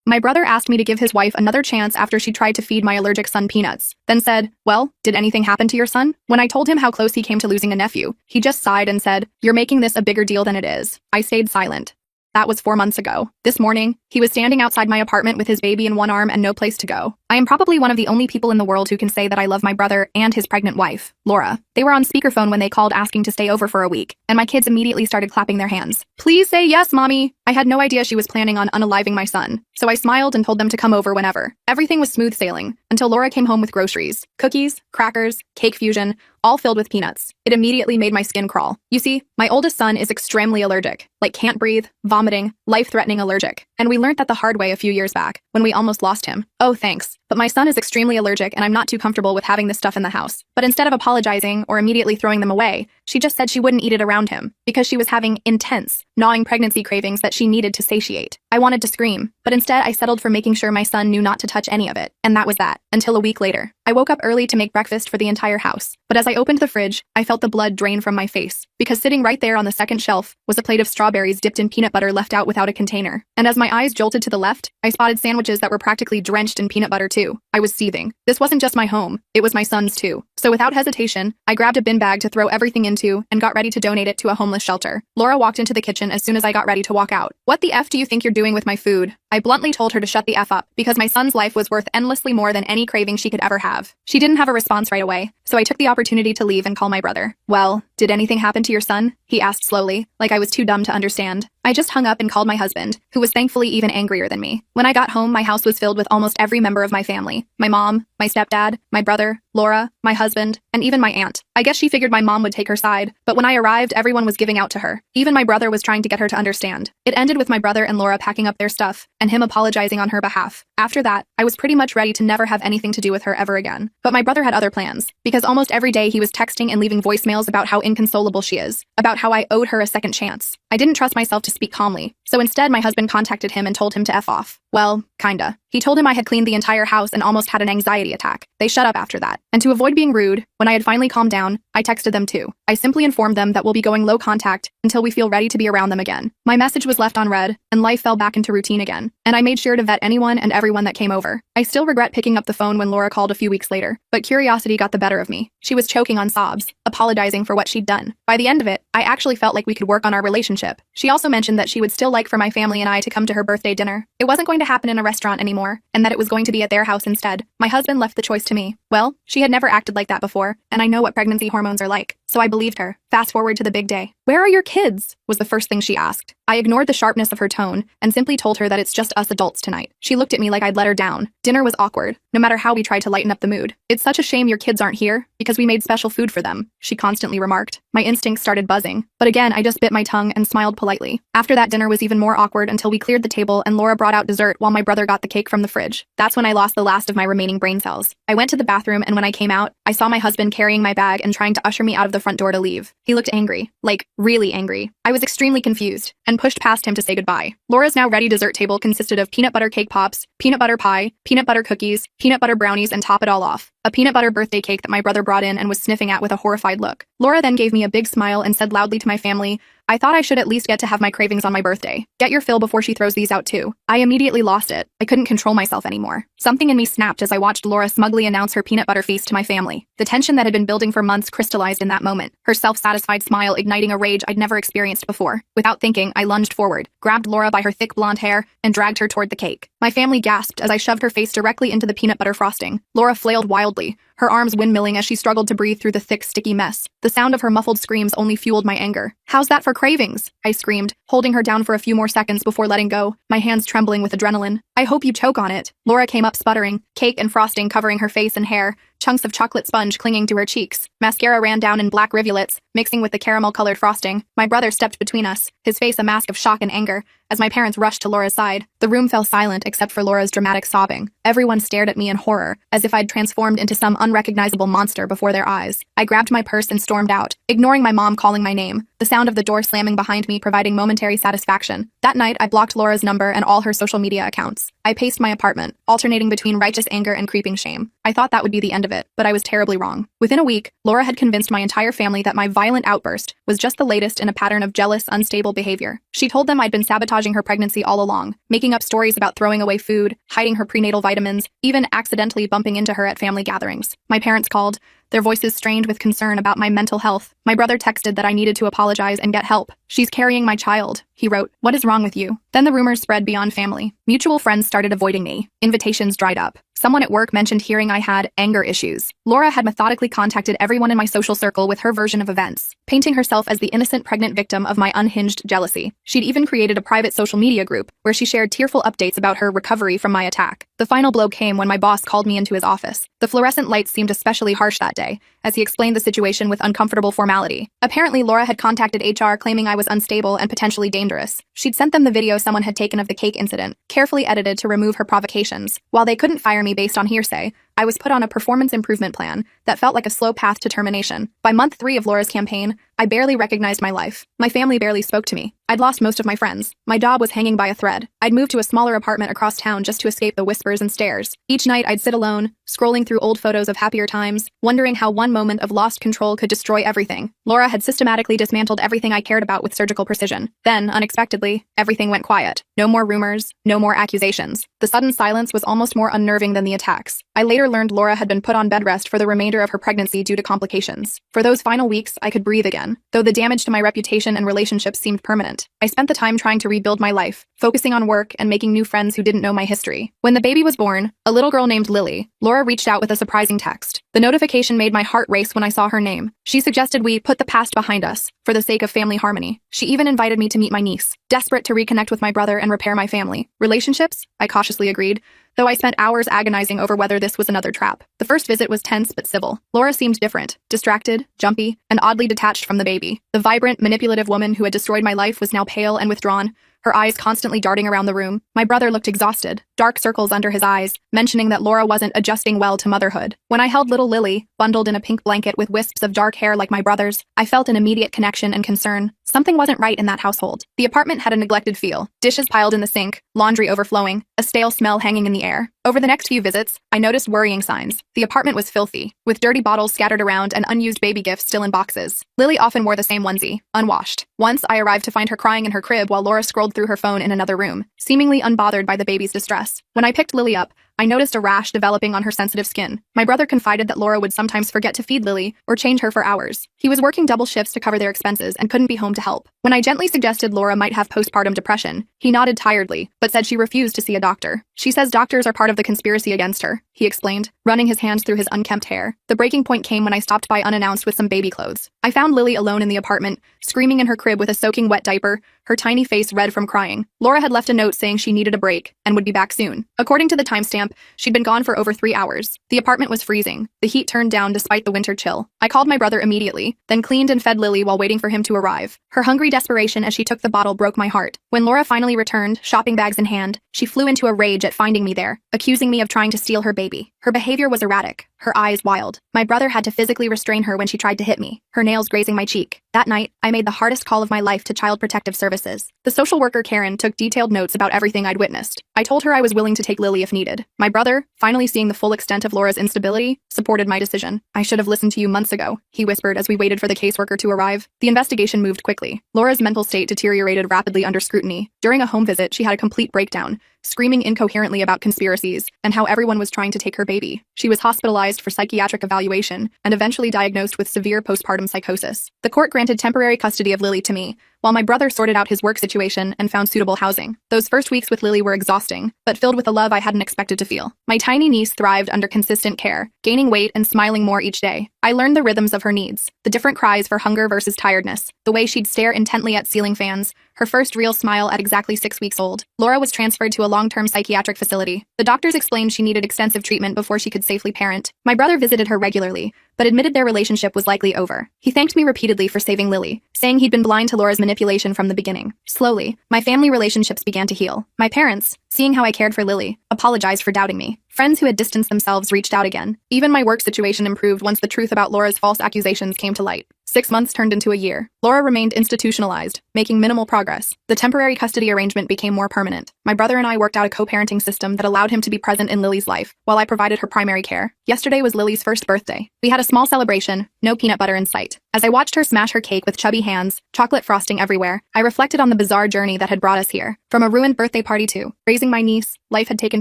My brother asked me to give his wife another chance after she tried to feed my allergic son peanuts, then said, "Well, did anything happen to your son?" When I told him how close he came to losing a nephew, he just sighed and said, "You're making this a bigger deal than it is." I stayed silent. That was 4 months ago. This morning, he was standing outside my apartment with his baby in one arm and no place to go. I am probably one of the only people in the world who can say that I love my brother and his pregnant wife, Laura. They were on speakerphone when they called asking to stay over for a week, and my kids immediately started clapping their hands. "Please say yes, Mommy." I had no idea she was planning on unaliving my son, so I smiled and told them to come over whenever. Everything was smooth sailing, until Laura came home with groceries, cookies, crackers, cake fusion, all filled with peanuts. It immediately made my skin crawl. You see, my oldest son is extremely allergic, like can't breathe, vomiting, life-threatening allergic. And we learned that the hard way a few years back, when we almost lost him. Oh, thanks. But my son is extremely allergic and I'm not too comfortable with having this stuff in the house. But instead of apologizing or immediately throwing them away, she just said she wouldn't eat it around him because she was having intense, gnawing pregnancy cravings that she needed to satiate. I wanted to scream, but instead I settled for making sure my son knew not to touch any of it. And that was that, until a week later. I woke up early to make breakfast for the entire house. But as I opened the fridge, I felt the blood drain from my face, because sitting right there on the second shelf was a plate of strawberries dipped in peanut butter left out without a container. And as my eyes jolted to the left, I spotted sandwiches that were practically drenched in peanut butter too. I was seething. This wasn't just my home, it was my son's too. So without hesitation, I grabbed a bin bag to throw everything into and got ready to donate it to a homeless shelter. Laura walked into the kitchen as soon as I got ready to walk out. "What the F do you think you're doing with my food?" I bluntly told her to shut the F up, because my son's life was worth endlessly more than any craving she could ever have. She didn't have a response right away, so I took the opportunity to leave and call my brother. "Well, did anything happen to your son?" he asked slowly, like I was too dumb to understand. I just hung up and called my husband, who was thankfully even angrier than me. When I got home, my house was filled with almost every member of my family. My mom, my stepdad, my brother, Laura, my husband, and even my aunt. I guess she figured my mom would take her side, but when I arrived, everyone was giving out to her. Even my brother was trying to get her to understand. It ended with my brother and Laura packing up their stuff, and him apologizing on her behalf. After that, I was pretty much ready to never have anything to do with her ever again. But my brother had other plans, because almost every day he was texting and leaving voicemails about how inconsolable she is, about how I owed her a second chance. I didn't trust myself to speak calmly, so instead my husband contacted him and told him to F off. Well, kinda. He told him I had cleaned the entire house and almost had an anxiety attack. They shut up after that. And to avoid being rude, when I had finally calmed down, I texted them too. I simply informed them that we'll be going low contact until we feel ready to be around them again. My message was left unread, and life fell back into routine again. And I made sure to vet anyone and everyone that came over. I still regret picking up the phone when Laura called a few weeks later, but curiosity got the better of me. She was choking on sobs, apologizing for what she'd done. By the end of it, I actually felt like we could work on our relationship. She also mentioned that she would still like for my family and I to come to her birthday dinner. It wasn't going to happen in a restaurant anymore, and that it was going to be at their house instead. My husband left the choice to me. Well, she had never acted like that before, and I know what pregnancy hormones are like, so I believed her. Fast forward to the big day. "Where are your kids?" was the first thing she asked. I ignored the sharpness of her tone and simply told her that it's just us adults tonight. She looked at me like I'd let her down. Dinner was awkward, no matter how we tried to lighten up the mood. "It's such a shame your kids aren't here, because we made special food for them," she constantly remarked. My instincts started buzzing, but again I just bit my tongue and smiled politely. After that, dinner was even more awkward until we cleared the table and Laura brought out dessert while my brother got the cake from the fridge. That's when I lost the last of my remaining brain cells. I went to the bathroom, and when I came out, I saw my husband carrying my bag and trying to usher me out of the front door to leave. He looked angry, like really angry. I was extremely confused and pushed past him to say goodbye. Laura's now ready dessert table consisted of peanut butter cake pops, peanut butter pie, peanut butter cookies, peanut butter brownies, and top it all off, a peanut butter birthday cake that my brother brought in and was sniffing at with a horrified look. Laura then gave me a big smile and said loudly to my family, "I thought I should at least get to have my cravings on my birthday. Get your fill before she throws these out too." I immediately lost it. I couldn't control myself anymore. Something in me snapped as I watched Laura smugly announce her peanut butter feast to my family. The tension that had been building for months crystallized in that moment, her self-satisfied smile igniting a rage I'd never experienced before. Without thinking, I lunged forward, grabbed Laura by her thick blonde hair, and dragged her toward the cake. My family gasped as I shoved her face directly into the peanut butter frosting. Laura flailed wildly, her arms windmilling as she struggled to breathe through the thick, sticky mess. The sound of her muffled screams only fueled my anger. "How's that for cravings?" I screamed, holding her down for a few more seconds before letting go, my hands trembling with adrenaline. "I hope you choke on it." Laura came up sputtering, cake and frosting covering her face and hair, chunks of chocolate sponge clinging to her cheeks. Mascara ran down in black rivulets, mixing with the caramel-colored frosting. My brother stepped between us, his face a mask of shock and anger, as my parents rushed to Laura's side. The room fell silent except for Laura's dramatic sobbing. Everyone stared at me in horror, as if I'd transformed into some unrecognizable monster before their eyes. I grabbed my purse and stormed out, ignoring my mom calling my name. the sound of the door slamming behind me providing momentary satisfaction. That night, I blocked Laura's number and all her social media accounts. I paced my apartment, alternating between righteous anger and creeping shame. I thought that would be the end of it, but I was terribly wrong. Within a week, Laura had convinced my entire family that my violent outburst was just the latest in a pattern of jealous, unstable behavior. She told them I'd been sabotaging her pregnancy all along, making up stories about throwing away food, hiding her prenatal vitamins, even accidentally bumping into her at family gatherings. My parents called, their voices strained with concern about my mental health. My brother texted that I needed to apologize and get help. "She's carrying my child," he wrote. "What is wrong with you?" Then the rumors spread beyond family. Mutual friends started avoiding me. Invitations dried up. Someone at work mentioned hearing I had anger issues. Laura had methodically contacted everyone in my social circle with her version of events, painting herself as the innocent pregnant victim of my unhinged jealousy. She'd even created a private social media group where she shared tearful updates about her recovery from my attack. The final blow came when my boss called me into his office. The fluorescent lights seemed especially harsh that day, as he explained the situation with uncomfortable formality. Apparently, Laura had contacted HR claiming I was unstable and potentially dangerous. She'd sent them the video someone had taken of the cake incident, carefully edited to remove her provocations. While they couldn't fire me based on hearsay, I was put on a performance improvement plan that felt like a slow path to termination. By month 3 of Laura's campaign, I barely recognized my life. My family barely spoke to me. I'd lost most of my friends. My job was hanging by a thread. I'd moved to a smaller apartment across town just to escape the whispers and stares. Each night I'd sit alone, scrolling through old photos of happier times, wondering how one moment of lost control could destroy everything. Laura had systematically dismantled everything I cared about with surgical precision. Then, unexpectedly, everything went quiet. No more rumors, no more accusations. The sudden silence was almost more unnerving than the attacks. I later learned Laura had been put on bed rest for the remainder of her pregnancy due to complications. For those final weeks, I could breathe again, though the damage to my reputation and relationships seemed permanent. I spent the time trying to rebuild my life, focusing on work and making new friends who didn't know my history. When the baby was born, a little girl named Lily, Laura reached out with a surprising text. The notification made my heart race when I saw her name. She suggested we put the past behind us, for the sake of family harmony. She even invited me to meet my niece, desperate to reconnect with my brother and repair my family. Relationships? I cautiously agreed, though I spent hours agonizing over whether this was another trap. The first visit was tense but civil. Laura seemed different, distracted, jumpy, and oddly detached from the baby. The vibrant, manipulative woman who had destroyed my life was now pale and withdrawn, her eyes constantly darting around the room. My brother looked exhausted, dark circles under his eyes, mentioning that Laura wasn't adjusting well to motherhood. When I held little Lily, bundled in a pink blanket with wisps of dark hair like my brother's, I felt an immediate connection and concern. Something wasn't right in that household. The apartment had a neglected feel, dishes piled in the sink, laundry overflowing, a stale smell hanging in the air. Over the next few visits, I noticed worrying signs. The apartment was filthy, with dirty bottles scattered around and unused baby gifts still in boxes. Lily often wore the same onesie, unwashed. Once, I arrived to find her crying in her crib while Laura scrolled through her phone in another room, seemingly unbothered by the baby's distress. When I picked Lily up, I noticed a rash developing on her sensitive skin. My brother confided that Laura would sometimes forget to feed Lily or change her for hours. He was working double shifts to cover their expenses and couldn't be home to help. When I gently suggested Laura might have postpartum depression, he nodded tiredly, but said she refused to see a doctor. "She says doctors are part of the conspiracy against her," he explained, running his hands through his unkempt hair. The breaking point came when I stopped by unannounced with some baby clothes. I found Lily alone in the apartment, screaming in her crib with a soaking wet diaper, her tiny face red from crying. Laura had left a note saying she needed a break and would be back soon. According to the timestamp, she'd been gone for over 3 hours. The apartment was freezing, the heat turned down despite the winter chill. I called my brother immediately, then cleaned and fed Lily while waiting for him to arrive. Her hungry desperation as she took the bottle broke my heart. When Laura finally returned, shopping bags in hand, she flew into a rage at finding me there, accusing me of trying to steal her baby. Her behavior was erratic, her eyes wild. My brother had to physically restrain her when she tried to hit me, her nails grazing my cheek. That night, I made the hardest call of my life to Child Protective Services. The social worker Karen took detailed notes about everything I'd witnessed. I told her I was willing to take Lily if needed. My brother, finally seeing the full extent of Laura's instability, supported my decision. "I should have listened to you months ago," he whispered as we waited for the caseworker to arrive. The investigation moved quickly. Laura's mental state deteriorated rapidly under scrutiny. During a home visit, she had a complete breakdown, screaming incoherently about conspiracies and how everyone was trying to take her baby. She was hospitalized for psychiatric evaluation and eventually diagnosed with severe postpartum psychosis. The court granted temporary custody of Lily to me, while my brother sorted out his work situation and found suitable housing. Those first weeks with Lily were exhausting, but filled with a love I hadn't expected to feel. My tiny niece thrived under consistent care, gaining weight and smiling more each day. I learned the rhythms of her needs, the different cries for hunger versus tiredness, the way she'd stare intently at ceiling fans, her first real smile at exactly 6 weeks old. Laura was transferred to a long-term psychiatric facility. The doctors explained she needed extensive treatment before she could safely parent. My brother visited her regularly, but admitted their relationship was likely over. He thanked me repeatedly for saving Lily, saying he'd been blind to Laura's manipulation from the beginning. Slowly, my family relationships began to heal. My parents, seeing how I cared for Lily, apologized for doubting me. Friends who had distanced themselves reached out again. Even my work situation improved once the truth about Laura's false accusations came to light. 6 months turned into a year. Laura remained institutionalized, making minimal progress. The temporary custody arrangement became more permanent. My brother and I worked out a co-parenting system that allowed him to be present in Lily's life, while I provided her primary care. Yesterday was Lily's first birthday. We had a small celebration, no peanut butter in sight. As I watched her smash her cake with chubby hands, chocolate frosting everywhere, I reflected on the bizarre journey that had brought us here. From a ruined birthday party to raising my niece, life had taken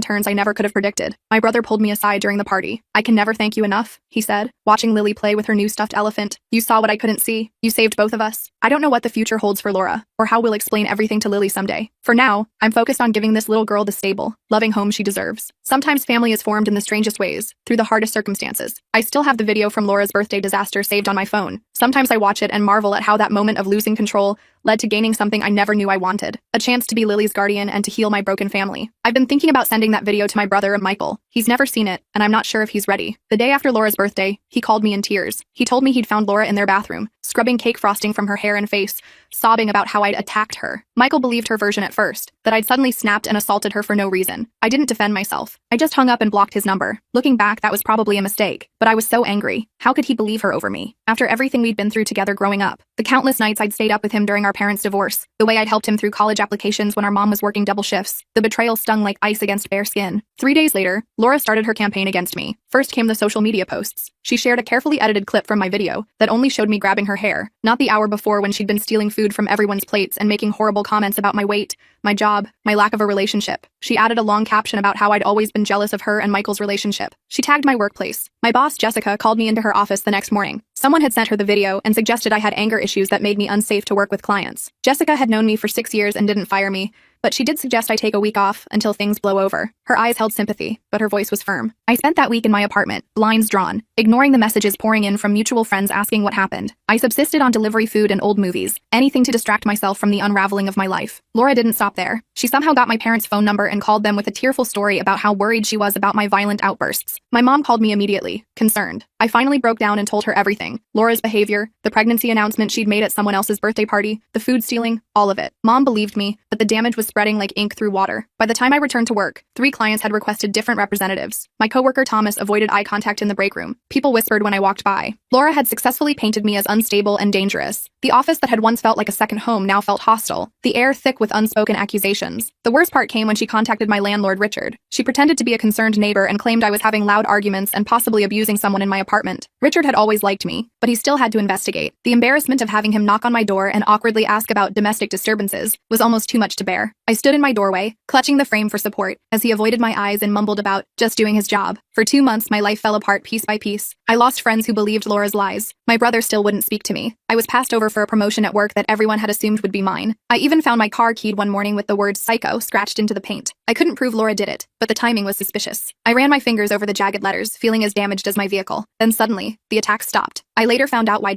turns I never could have predicted. My brother pulled me aside during the party. "I can never thank you enough," he said, watching Lily play with her new stuffed elephant. "You saw what I couldn't see. You saved both of us." I don't know what the future holds for Laura, or how we'll explain everything to Lily someday. For now, I'm focused on giving this little girl the stable, loving home she deserves. Sometimes family is formed in the strangest ways, through the hardest circumstances. I still have the video from Laura's birthday disaster saved on my phone. Sometimes I watch it and marvel at how that moment of losing control led to gaining something I never knew I wanted, a chance to be Lily's guardian and to heal my broken family. I've been thinking about sending that video to my brother Michael. He's never seen it, and I'm not sure if he's ready. The day after Laura's birthday, he called me in tears. He told me he'd found Laura in their bathroom, scrubbing cake frosting from her hair and face, sobbing about how I'd attacked her. Michael believed her version at first, that I'd suddenly snapped and assaulted her for no reason. I didn't defend myself. I just hung up and blocked his number. Looking back, that was probably a mistake, but I was so angry. How could he believe her over me? After everything we'd been through together growing up, the countless nights I'd stayed up with him during our parents' divorce, the way I'd helped him through college applications when our mom was working double shifts, the betrayal stung like ice against bare skin. 3 days later, Laura started her campaign against me. First came the social media posts. She shared a carefully edited clip from my video that only showed me grabbing her hair, not the hour before when she'd been stealing food from everyone's plates and making horrible comments about my weight, my job, my lack of a relationship. She added a long caption about how I'd always been jealous of her and Michael's relationship. She tagged my workplace. My boss, Jessica, called me into her office the next morning. Someone had sent her the video and suggested I had anger issues that made me unsafe to work with clients. Jessica had known me for 6 years and didn't fire me, but she did suggest I take a week off until things blow over. Her eyes held sympathy, but her voice was firm. I spent that week in my apartment, blinds drawn, ignoring the messages pouring in from mutual friends asking what happened. I subsisted on delivery food and old movies, anything to distract myself from the unraveling of my life. Laura didn't stop there. She somehow got my parents' phone number and called them with a tearful story about how worried she was about my violent outbursts. My mom called me immediately, concerned. I finally broke down and told her everything. Laura's behavior, the pregnancy announcement she'd made at someone else's birthday party, the food stealing, all of it. Mom believed me, but the damage was spreading like ink through water. By the time I returned to work, 3 clients had requested different representatives. My coworker Thomas avoided eye contact in the break room. People whispered when I walked by. Laura had successfully painted me as unstable and dangerous. The office that had once felt like a second home now felt hostile, the air thick with unspoken accusations. The worst part came when she contacted my landlord Richard. She pretended to be a concerned neighbor and claimed I was having loud arguments and possibly abusing someone in my apartment. Richard had always liked me, but he still had to investigate. The embarrassment of having him knock on my door and awkwardly ask about domestic disturbances was almost too much to bear. I stood in my doorway, clutching the frame for support, as he avoided my eyes and mumbled about just doing his job. For 2 months, my life fell apart piece by piece. I lost friends who believed Laura's lies. My brother still wouldn't speak to me. I was passed over for a promotion at work that everyone had assumed would be mine. I even found my car keyed one morning with the word psycho scratched into the paint. I couldn't prove Laura did it, but the timing was suspicious. I ran my fingers over the jagged letters, feeling as damaged as my vehicle. Then suddenly, the attack stopped. I later found out why.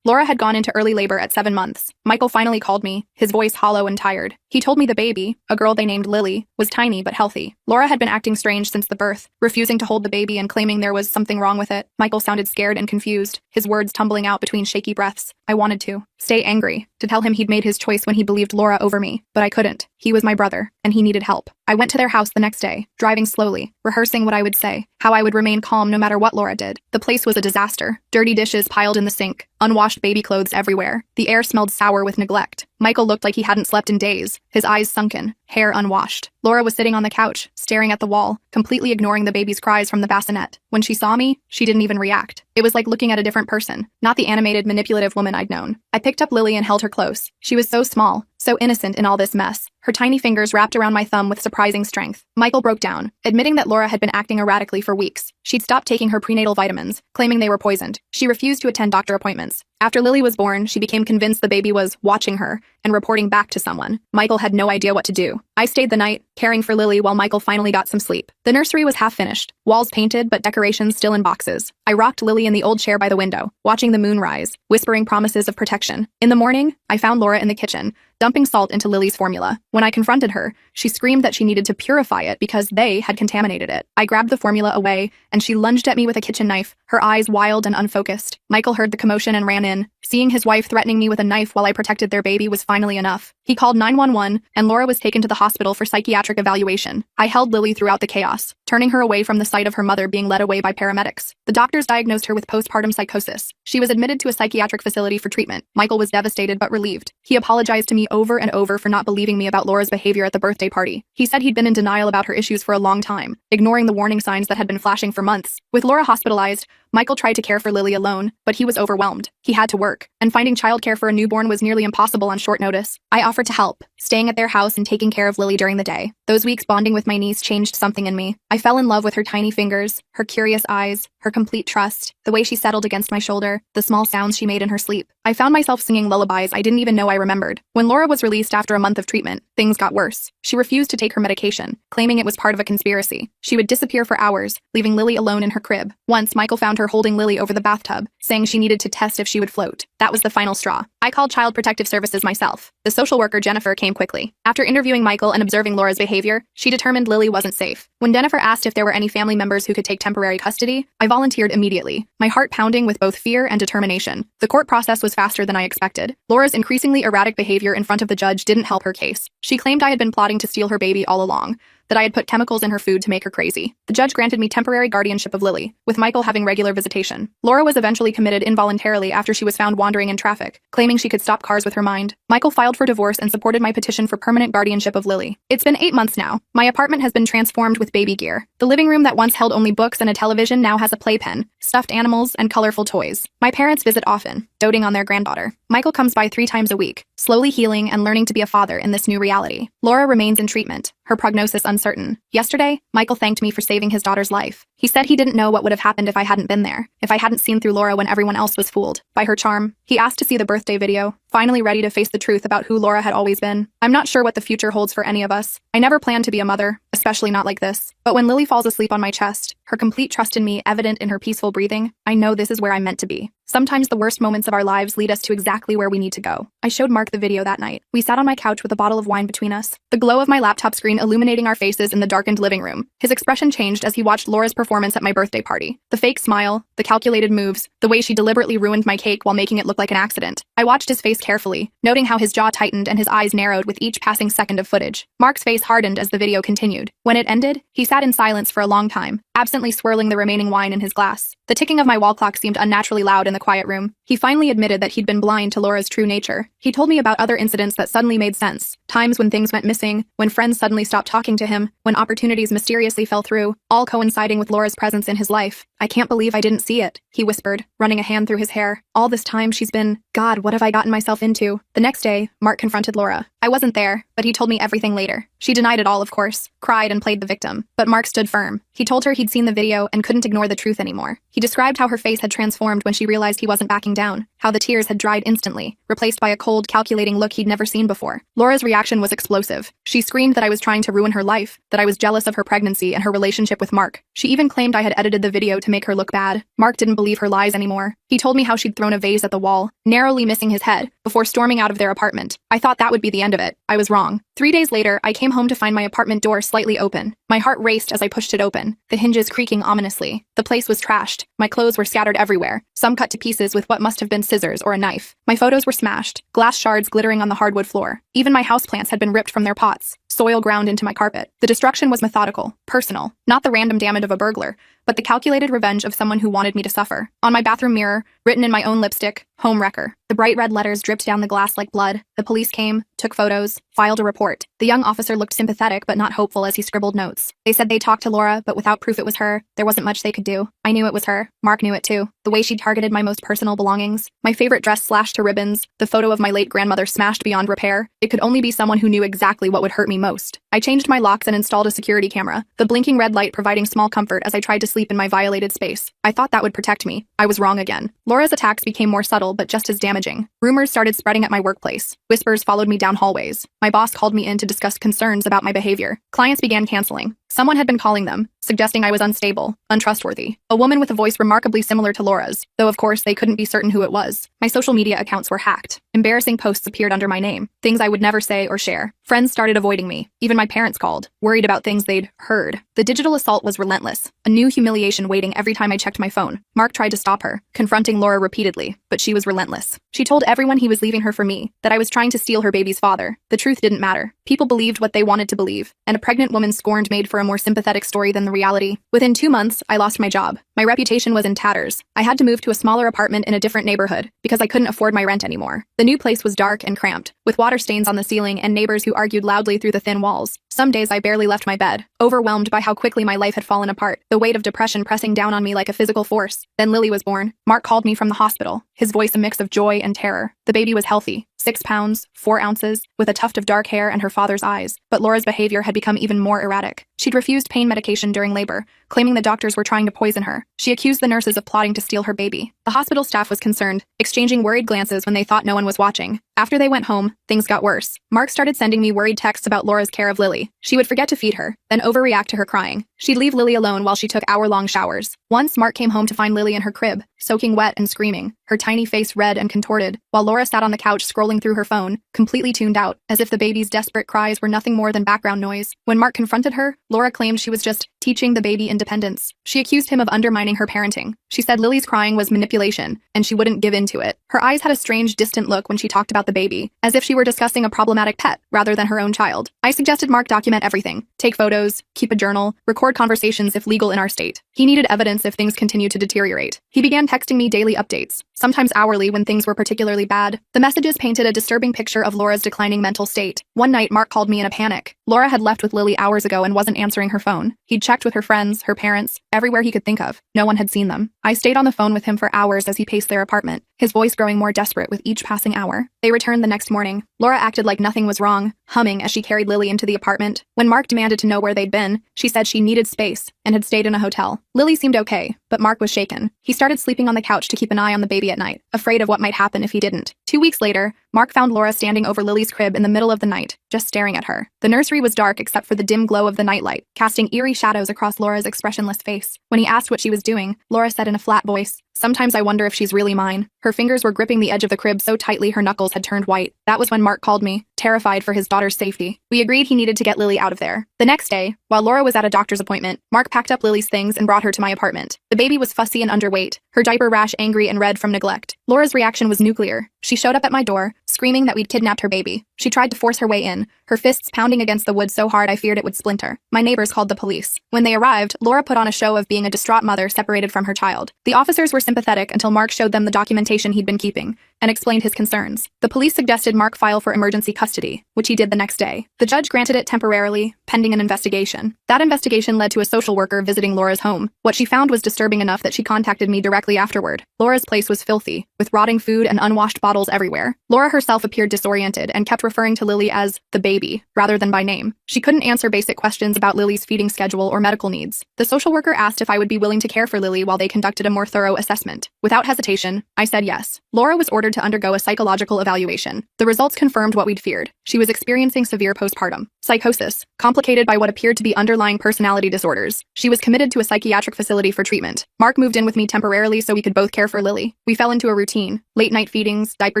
Laura had gone into early labor at 7 months. Michael finally called me, his voice hollow and tired. He told me the baby, a girl they named Lily, was tiny but healthy. Laura had been acting strange since the birth, refusing to hold the baby and claiming there was something wrong with it. Michael sounded scared and confused, his words tumbling out between shaky breaths. I wanted to stay angry, to tell him he'd made his choice when he believed Laura over me, but I couldn't. He was my brother, and he needed help. I went to their house the next day, driving slowly, rehearsing what I would say, how I would remain calm no matter what Laura did. The place was a disaster. Dirty dishes piled in the sink, unwashed baby clothes everywhere. The air smelled sour with neglect. Michael looked like he hadn't slept in days, his eyes sunken, hair unwashed. Laura was sitting on the couch, staring at the wall, completely ignoring the baby's cries from the bassinet. When she saw me, she didn't even react. It was like looking at a different person, not the animated, manipulative woman I'd known. I picked up Lily and held her close. She was so small, so innocent in all this mess. Her tiny fingers wrapped around my thumb with surprising strength. Michael broke down, admitting that Laura had been acting erratically for weeks. She'd stopped taking her prenatal vitamins, claiming they were poisoned. She refused to attend doctor appointments. After Lily was born, she became convinced the baby was watching her and reporting back to someone. Michael had no idea what to do. I stayed the night, caring for Lily while Michael finally got some sleep. The nursery was half finished, walls painted but decorations still in boxes. I rocked Lily in the old chair by the window, watching the moon rise, whispering promises of protection. In the morning, I found Laura in the kitchen, dumping salt into Lily's formula. When I confronted her, she screamed that she needed to purify it because they had contaminated it. I grabbed the formula away, and she lunged at me with a kitchen knife, her eyes wild and unfocused. Michael heard the commotion and ran in. Seeing his wife threatening me with a knife while I protected their baby was finally enough. He called 911, and Laura was taken to the hospital for psychiatric evaluation. I held Lily throughout the chaos, turning her away from the sight of her mother being led away by paramedics. The doctors diagnosed her with postpartum psychosis. She was admitted to a psychiatric facility for treatment. Michael was devastated but relieved. He apologized to me over and over for not believing me about Laura's behavior at the birthday party. He said he'd been in denial about her issues for a long time, ignoring the warning signs that had been flashing for months. With Laura hospitalized, Michael tried to care for Lily alone, but he was overwhelmed. He had to work, and finding childcare for a newborn was nearly impossible on short notice. I offered to help, staying at their house and taking care of Lily during the day. Those weeks bonding with my niece changed something in me. I fell in love with her tiny fingers, her curious eyes, her complete trust, the way she settled against my shoulder, the small sounds she made in her sleep. I found myself singing lullabies I didn't even know I remembered. When Laura was released after a month of treatment, things got worse. She refused to take her medication, claiming it was part of a conspiracy. She would disappear for hours, leaving Lily alone in her crib. Once, Michael found her holding Lily over the bathtub, saying she needed to test if she would float. That was the final straw. I called Child Protective Services myself. The social worker, Jennifer, came quickly. After interviewing Michael and observing Laura's behavior, she determined Lily wasn't safe. When Jennifer asked if there were any family members who could take temporary custody, I volunteered immediately, my heart pounding with both fear and determination. The court process was faster than I expected. Laura's increasingly erratic behavior in front of the judge didn't help her case. She claimed I had been plotting to steal her baby all along, that I had put chemicals in her food to make her crazy. The judge granted me temporary guardianship of Lily, with Michael having regular visitation. Laura was eventually committed involuntarily after she was found wandering in traffic, claiming she could stop cars with her mind. Michael filed for divorce and supported my petition for permanent guardianship of Lily. It's been 8 months now. My apartment has been transformed with baby gear. The living room that once held only books and a television now has a playpen, stuffed animals, and colorful toys. My parents visit often, doting on their granddaughter. Michael comes by 3 times a week, slowly healing and learning to be a father in this new reality. Laura remains in treatment, her prognosis uncertain. Yesterday, Michael thanked me for saving his daughter's life. He said he didn't know what would have happened if I hadn't been there, if I hadn't seen through Laura when everyone else was fooled by her charm. He asked to see the birthday video, finally ready to face the truth about who Laura had always been. I'm not sure what the future holds for any of us. I never planned to be a mother, especially not like this. But when Lily falls asleep on my chest, her complete trust in me evident in her peaceful breathing, I know this is where I'm meant to be. Sometimes the worst moments of our lives lead us to exactly where we need to go. I showed Mark the video that night. We sat on my couch with a bottle of wine between us, the glow of my laptop screen illuminating our faces in the darkened living room. His expression changed as he watched Laura's performance at my birthday party. The fake smile, the calculated moves, the way she deliberately ruined my cake while making it look like an accident. I watched his face carefully, noting how his jaw tightened and his eyes narrowed with each passing second of footage. Mark's face hardened as the video continued. When it ended, he sat in silence for a long time, absently swirling the remaining wine in his glass. The ticking of my wall clock seemed unnaturally loud in the quiet room. He finally admitted that he'd been blind to Laura's true nature. He told me about other incidents that suddenly made sense. Times when things went missing, when friends suddenly stopped talking to him, when opportunities mysteriously fell through, all coinciding with Laura's presence in his life. I can't believe I didn't see it, he whispered, running a hand through his hair. All this time she's been, God, what have I gotten myself into? The next day, Mark confronted Laura. I wasn't there, but he told me everything later. She denied it all, of course, cried and played the victim. But Mark stood firm. He told her he'd seen the video and couldn't ignore the truth anymore. He described how her face had transformed when she realized he wasn't backing down, how the tears had dried instantly, replaced by a cold, calculating look he'd never seen before. Laura's reaction was explosive. She screamed that I was trying to ruin her life, that I was jealous of her pregnancy and her relationship with Mark. She even claimed I had edited the video to make her look bad. Mark didn't believe her lies anymore. He told me how she'd thrown a vase at the wall, narrowly missing his head, before storming out of their apartment. I thought that would be the end of it. I was wrong. 3 days later, I came home to find my apartment door slightly open. My heart raced as I pushed it open, the hinges creaking ominously. The place was trashed. My clothes were scattered everywhere, some cut to pieces with what must have been scissors or a knife. My photos were smashed, glass shards glittering on the hardwood floor. Even my houseplants had been ripped from their pots, soil ground into my carpet. The destruction was methodical, personal, not the random damage of a burglar, but the calculated revenge of someone who wanted me to suffer. On my bathroom mirror, written in my own lipstick, Home Wrecker. The bright red letters dripped down the glass like blood. The police came, took photos, filed a report. The young officer looked sympathetic but not hopeful as he scribbled notes. They said they talked to Laura, but without proof it was her, there wasn't much they could do. I knew it was her. Mark knew it too. The way she targeted my most personal belongings. My favorite dress slashed to ribbons. The photo of my late grandmother smashed beyond repair. It could only be someone who knew exactly what would hurt me most. I changed my locks and installed a security camera, the blinking red light providing small comfort as I tried to sleep in my violated space. I thought that would protect me. I was wrong again. Laura's attacks became more subtle but just as damaging. Rumors started spreading at my workplace. Whispers followed me down hallways. My boss called me in to discuss concerns about my behavior. Clients began canceling. Someone had been calling them, suggesting I was unstable, untrustworthy. A woman with a voice remarkably similar to Laura's, though of course they couldn't be certain who it was. My social media accounts were hacked. Embarrassing posts appeared under my name, things I would never say or share. Friends started avoiding me. Even my parents called, worried about things they'd heard. The digital assault was relentless, a new humiliation waiting every time I checked my phone. Mark tried to stop her, confronting Laura repeatedly, but she was relentless. She told everyone he was leaving her for me, that I was trying to steal her baby's father. The truth didn't matter. People believed what they wanted to believe, and a pregnant woman scorned made for a more sympathetic story than the reality. Within 2 months, I lost my job. My reputation was in tatters. I had to move to a smaller apartment in a different neighborhood because I couldn't afford my rent anymore. The new place was dark and cramped, with water stains on the ceiling and neighbors who argued loudly through the thin walls. Some days I barely left my bed, overwhelmed by how quickly my life had fallen apart, the weight of depression pressing down on me like a physical force. Then Lily was born. Mark called me from the hospital, his voice a mix of joy and terror. The baby was healthy, 6 pounds, 4 ounces, with a tuft of dark hair and her father's eyes. But Laura's behavior had become even more erratic. She'd refused pain medication during labor, claiming the doctors were trying to poison her. She accused the nurses of plotting to steal her baby. The hospital staff was concerned, exchanging worried glances when they thought no one was watching. After they went home, things got worse. Mark started sending me worried texts about Laura's care of Lily. She would forget to feed her, then overreact to her crying. She'd leave Lily alone while she took hour-long showers. Once, Mark came home to find Lily in her crib, soaking wet and screaming, her tiny face red and contorted, while Laura sat on the couch scrolling through her phone, completely tuned out, as if the baby's desperate cries were nothing more than background noise. When Mark confronted her, Laura claimed she was just teaching the baby independence. She accused him of undermining her parenting. She said Lily's crying was manipulation, and she wouldn't give in to it. Her eyes had a strange, distant look when she talked about the baby, as if she were discussing a problematic pet, rather than her own child. I suggested Mark document everything. Take photos, keep a journal, record conversations if legal in our state. He needed evidence if things continued to deteriorate. He began texting me daily updates, sometimes hourly when things were particularly bad. The messages painted a disturbing picture of Laura's declining mental state. One night, Mark called me in a panic. Laura had left with Lily hours ago and wasn't answering her phone. He'd checked with her friends, her parents, everywhere he could think of. No one had seen them. I stayed on the phone with him for hours as he paced their apartment, his voice growing more desperate with each passing hour. They returned the next morning. Laura acted like nothing was wrong, humming as she carried Lily into the apartment. When Mark demanded to know where they'd been, she said she needed space and had stayed in a hotel. Lily seemed okay, but Mark was shaken. He started sleeping on the couch to keep an eye on the baby at night, afraid of what might happen if he didn't. 2 weeks later, Mark found Laura standing over Lily's crib in the middle of the night, just staring at her. The nursery was dark except for the dim glow of the nightlight, casting eerie shadows across Laura's expressionless face. When he asked what she was doing, Laura said in a flat voice, "Sometimes I wonder if she's really mine." Her fingers were gripping the edge of the crib so tightly her knuckles had turned white. That was when Mark called me, terrified for his daughter's safety. We agreed he needed to get Lily out of there. The next day, while Laura was at a doctor's appointment, Mark packed up Lily's things and brought her to my apartment. The baby was fussy and underweight, her diaper rash angry and red from neglect. Laura's reaction was nuclear. She showed up at my door, screaming that we'd kidnapped her baby. She tried to force her way in, her fists pounding against the wood so hard I feared it would splinter. My neighbors called the police. When they arrived, Laura put on a show of being a distraught mother separated from her child. The officers were sympathetic until Mark showed them the documentation he'd been keeping and explained his concerns. The police suggested Mark file for emergency custody, which he did the next day. The judge granted it temporarily, pending an investigation. That investigation led to a social worker visiting Laura's home. What she found was disturbing enough that she contacted me directly afterward. Laura's place was filthy, with rotting food and unwashed bottles everywhere. Laura herself appeared disoriented and kept referring to Lily as the baby, rather than by name. She couldn't answer basic questions about Lily's feeding schedule or medical needs. The social worker asked if I would be willing to care for Lily while they conducted a more thorough assessment. Without hesitation, I said yes. Laura was ordered to undergo a psychological evaluation. The results confirmed what we'd feared. She was experiencing severe postpartum psychosis, complicated by what appeared to be underlying personality disorders. She was committed to a psychiatric facility for treatment. Mark moved in with me temporarily so we could both care for Lily. We fell into a routine, late night feedings, diaper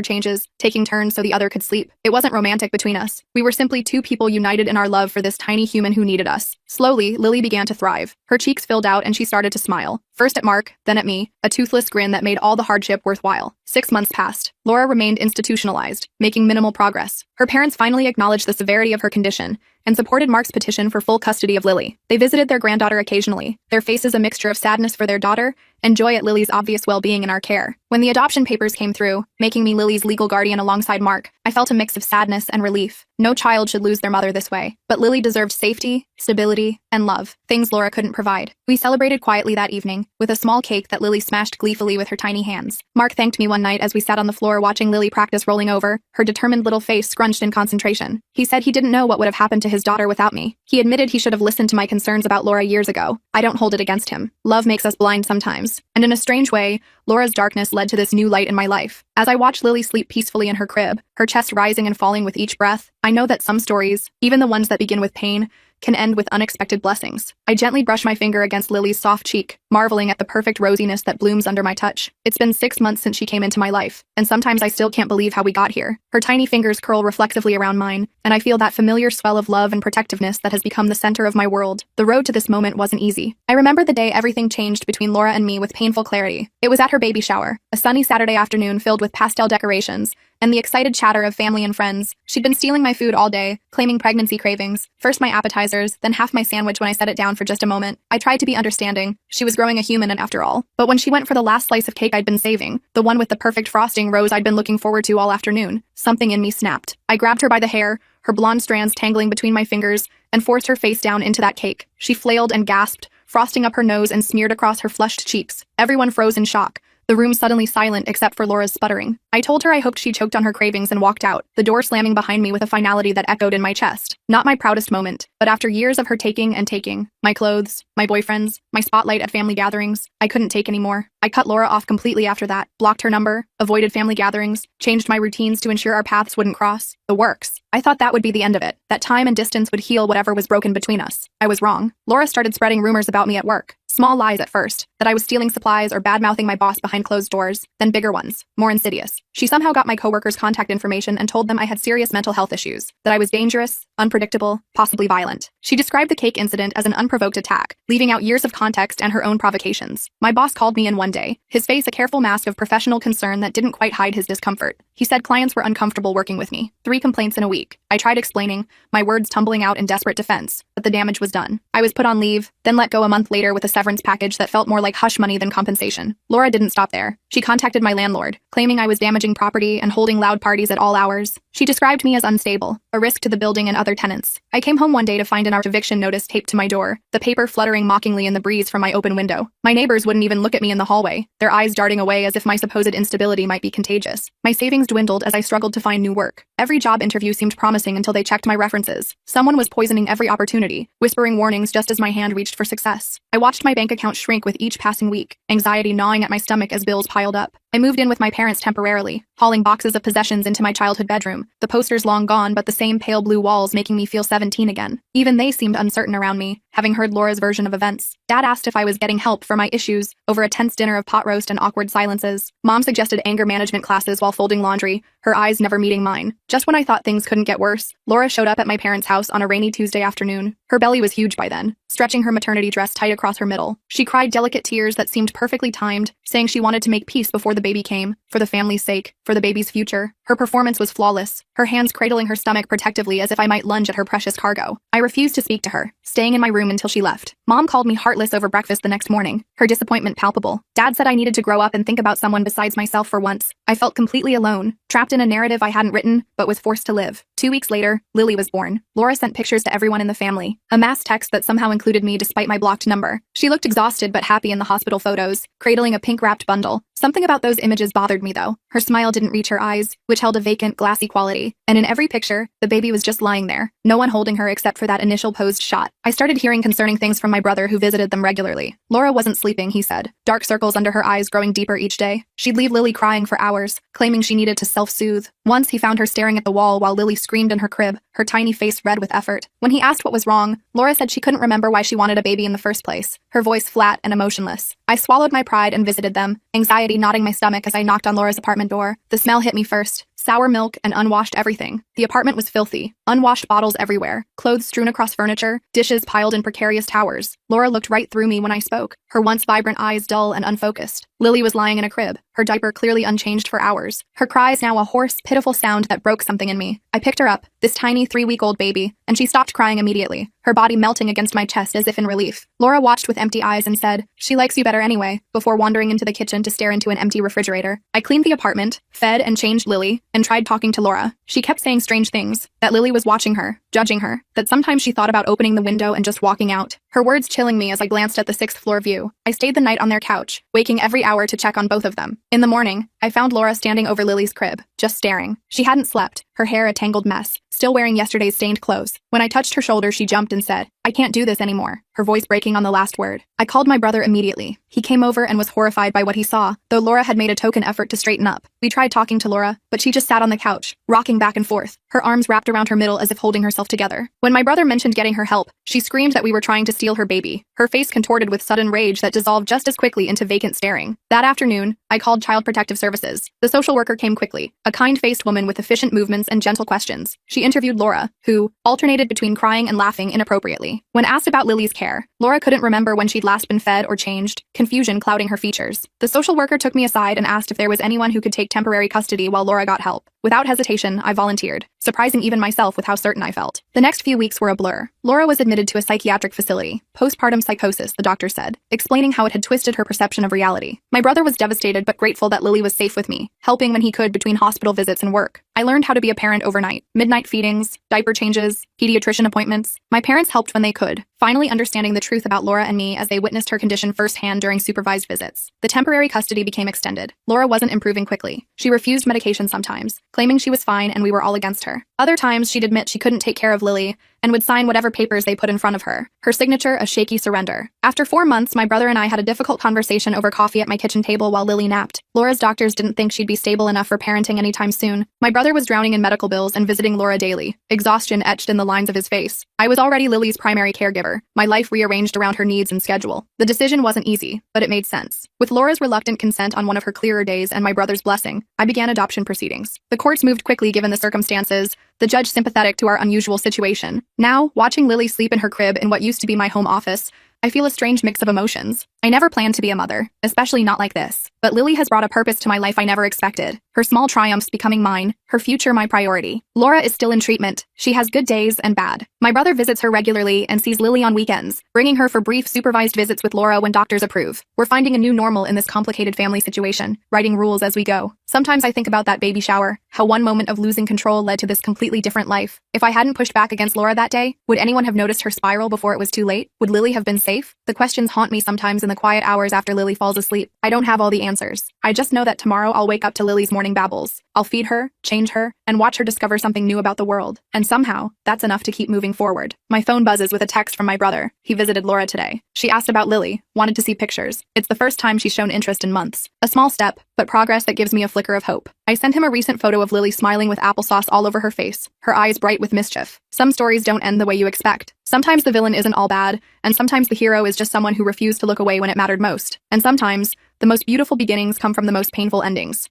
changes, taking turns so the other could sleep. It wasn't romantic between us. We were simply two people united in our love for this tiny human who needed us. Slowly, Lily began to thrive. Her cheeks filled out and she started to smile. First at Mark, then at me, a toothless grin that made all the hardship worthwhile. 6 months passed. Laura remained institutionalized, making minimal progress. Her parents finally acknowledged the severity of her condition and supported Mark's petition for full custody of Lily. They visited their granddaughter occasionally, their faces a mixture of sadness for their daughter and joy at Lily's obvious well-being in our care. When the adoption papers came through, making me Lily's legal guardian alongside Mark, I felt a mix of sadness and relief. No child should lose their mother this way, but Lily deserved safety, stability, and love, things Laura couldn't provide. We celebrated quietly that evening, with a small cake that Lily smashed gleefully with her tiny hands. Mark thanked me one night as we sat on the floor watching Lily practice rolling over, her determined little face scrunched in concentration. He said he didn't know what would have happened to his daughter without me. He admitted he should have listened to my concerns about Laura years ago. I don't hold it against him. Love makes us blind sometimes. And in a strange way, Laura's darkness led to this new light in my life. As I watched Lily sleep peacefully in her crib, her chest rising and falling with each breath, I know that some stories, even the ones that begin with pain, can end with unexpected blessings. I gently brush my finger against Lily's soft cheek, marveling at the perfect rosiness that blooms under my touch. It's been 6 months since she came into my life, and sometimes I still can't believe how we got here. Her tiny fingers curl reflexively around mine, and I feel that familiar swell of love and protectiveness that has become the center of my world. The road to this moment wasn't easy. I remember the day everything changed between Laura and me with painful clarity. It was at her baby shower, a sunny Saturday afternoon filled with pastel decorations, and the excited chatter of family and friends. She'd been stealing my food all day, claiming pregnancy cravings, first my appetizers, then half my sandwich when I set it down for just a moment. I tried to be understanding. She was growing a human after all. But when she went for the last slice of cake I'd been saving, the one with the perfect frosting rose I'd been looking forward to all afternoon, something in me snapped. I grabbed her by the hair, her blonde strands tangling between my fingers, and forced her face down into that cake. She flailed and gasped, frosting up her nose and smeared across her flushed cheeks. Everyone froze in shock. The room suddenly silent except for Laura's sputtering. I told her I hoped she choked on her cravings and walked out, the door slamming behind me with a finality that echoed in my chest. Not my proudest moment, but after years of her taking and taking, my clothes, my boyfriends, my spotlight at family gatherings, I couldn't take anymore. I cut Laura off completely after that, blocked her number, avoided family gatherings, changed my routines to ensure our paths wouldn't cross. The works. I thought that would be the end of it, that time and distance would heal whatever was broken between us. I was wrong. Laura started spreading rumors about me at work. Small lies at first, that I was stealing supplies or bad-mouthing my boss behind closed doors, then bigger ones, more insidious. She somehow got my coworkers' contact information and told them I had serious mental health issues, that I was dangerous, unpredictable, possibly violent. She described the cake incident as an unprovoked attack, leaving out years of context and her own provocations. My boss called me in one day, his face a careful mask of professional concern that didn't quite hide his discomfort. He said clients were uncomfortable working with me. 3 complaints in a week. I tried explaining, my words tumbling out in desperate defense, but the damage was done. I was put on leave, then let go a month later with a severance package that felt more like hush money than compensation. Laura didn't stop there. She contacted my landlord, claiming I was damaging property and holding loud parties at all hours. She described me as unstable, a risk to the building and other tenants. I came home one day to find an eviction notice taped to my door, the paper fluttering mockingly in the breeze from my open window. My neighbors wouldn't even look at me in the hallway, their eyes darting away as if my supposed instability might be contagious. My savings dwindled as I struggled to find new work. Every job interview seemed promising until they checked my references. Someone was poisoning every opportunity, whispering warnings just as my hand reached for success. I watched my bank account shrink with each passing week, anxiety gnawing at my stomach as bills piled up. I moved in with my parents temporarily, hauling boxes of possessions into my childhood bedroom, the posters long gone but the same pale blue walls making me feel 17 again. Even they seemed uncertain around me, having heard Laura's version of events. Dad asked if I was getting help for my issues, over a tense dinner of pot roast and awkward silences. Mom suggested anger management classes while folding laundry, her eyes never meeting mine. Just when I thought things couldn't get worse, Laura showed up at my parents' house on a rainy Tuesday afternoon. Her belly was huge by then, stretching her maternity dress tight across her middle. She cried delicate tears that seemed perfectly timed, saying she wanted to make peace before the baby came, for the family's sake, for the baby's future. Her performance was flawless, her hands cradling her stomach protectively as if I might lunge at her precious cargo. I refused to speak to her, staying in my room until she left. Mom called me heartless over breakfast the next morning, her disappointment palpable. Dad said I needed to grow up and think about someone besides myself for once. I felt completely alone, trapped in a narrative I hadn't written, but was forced to live. 2 weeks later, Lily was born. Laura sent pictures to everyone in the family, a mass text that somehow included me despite my blocked number. She looked exhausted but happy in the hospital photos, cradling a pink-wrapped bundle. Something about those images bothered me though. Her smile didn't reach her eyes, which held a vacant, glassy quality, and in every picture, the baby was just lying there, no one holding her except for that initial posed shot. I started hearing concerning things from my brother who visited them regularly. Laura wasn't sleeping, he said, dark circles under her eyes growing deeper each day. She'd leave Lily crying for hours, claiming she needed to self-soothe. Once he found her staring at the wall while Lily screamed in her crib, her tiny face red with effort. When he asked what was wrong, Laura said she couldn't remember why she wanted a baby in the first place, her voice flat and emotionless. I swallowed my pride and visited them, anxiety knotting my stomach as I knocked on Laura's apartment door. The smell hit me first. Sour milk and unwashed everything. The apartment was filthy. Unwashed bottles everywhere. Clothes strewn across furniture. Dishes piled in precarious towers. Laura looked right through me when I spoke, her once vibrant eyes dull and unfocused. Lily was lying in a crib, her diaper clearly unchanged for hours. Her cries now a hoarse, pitiful sound that broke something in me. I picked her up, this tiny 3-week-old baby, and she stopped crying immediately, her body melting against my chest as if in relief. Laura watched with empty eyes and said, "She likes you better anyway," before wandering into the kitchen to stare into an empty refrigerator. I cleaned the apartment, fed and changed Lily, and tried talking to Laura. She kept saying strange things, that Lily was watching her, judging her, that sometimes she thought about opening the window and just walking out. Her words chilling me as I glanced at the 6th floor view. I stayed the night on their couch, waking every hour to check on both of them. In the morning, I found Laura standing over Lily's crib, just staring. She hadn't slept, her hair a tangled mess, still wearing yesterday's stained clothes. When I touched her shoulder, she jumped and said, I can't do this anymore, her voice breaking on the last word. I called my brother immediately. He came over and was horrified by what he saw, though Laura had made a token effort to straighten up. We tried talking to Laura, but she just sat on the couch, rocking back and forth, her arms wrapped around her middle as if holding herself together. When my brother mentioned getting her help, she screamed that we were trying to steal her baby, her face contorted with sudden rage that dissolved just as quickly into vacant staring. That afternoon, I called Child Protective Services. The social worker came quickly, a kind-faced woman with efficient movements and gentle questions. She interviewed Laura, who alternated between crying and laughing inappropriately. When asked about Lily's care, Laura couldn't remember when she'd last been fed or changed, confusion clouding her features. The social worker took me aside and asked if there was anyone who could take temporary custody while Laura got help. Without hesitation, I volunteered, surprising even myself with how certain I felt. The next few weeks were a blur. Laura was admitted to a psychiatric facility, postpartum psychosis, the doctor said, explaining how it had twisted her perception of reality. My brother was devastated but grateful that Lily was safe with me, helping when he could between hospital visits and work. I learned how to be a parent overnight. Midnight feedings, diaper changes, pediatrician appointments. My parents helped when they could, finally understanding the truth about Laura and me as they witnessed her condition firsthand during supervised visits. The temporary custody became extended. Laura wasn't improving quickly. She refused medication sometimes, claiming she was fine and we were all against her. Other times, she'd admit she couldn't take care of Lily and would sign whatever papers they put in front of her. Her signature, a shaky surrender. After 4 months, my brother and I had a difficult conversation over coffee at my kitchen table while Lily napped. Laura's doctors didn't think she'd be stable enough for parenting anytime soon. My brother was drowning in medical bills and visiting Laura daily, exhaustion etched in the lines of his face. I was already Lily's primary caregiver, my life rearranged around her needs and schedule. The decision wasn't easy, but it made sense. With Laura's reluctant consent on one of her clearer days and my brother's blessing, I began adoption proceedings. The courts moved quickly given the circumstances, the judge sympathetic to our unusual situation. Now, watching Lily sleep in her crib in what used to be my home office, I feel a strange mix of emotions. I never planned to be a mother, especially not like this. But Lily has brought a purpose to my life I never expected. Her small triumphs becoming mine, her future my priority. Laura is still in treatment. She has good days and bad. My brother visits her regularly and sees Lily on weekends, bringing her for brief supervised visits with Laura when doctors approve. We're finding a new normal in this complicated family situation, writing rules as we go. Sometimes I think about that baby shower, how one moment of losing control led to this completely different life. If I hadn't pushed back against Laura that day, would anyone have noticed her spiral before it was too late? Would Lily have been safe? The questions haunt me sometimes in the quiet hours after Lily falls asleep. I don't have all the answers. I just know that tomorrow I'll wake up to Lily's morning babbles. I'll feed her, change her, and watch her discover something new about the world. And somehow, that's enough to keep moving forward. My phone buzzes with a text from my brother. He visited Laura today. She asked about Lily, wanted to see pictures. It's the first time she's shown interest in months. A small step, but progress that gives me a flicker of hope. I sent him a recent photo of Lily smiling with applesauce all over her face, her eyes bright with mischief. Some stories don't end the way you expect. Sometimes the villain isn't all bad, and sometimes the hero is just someone who refused to look away when it mattered most. And sometimes, the most beautiful beginnings come from the most painful endings.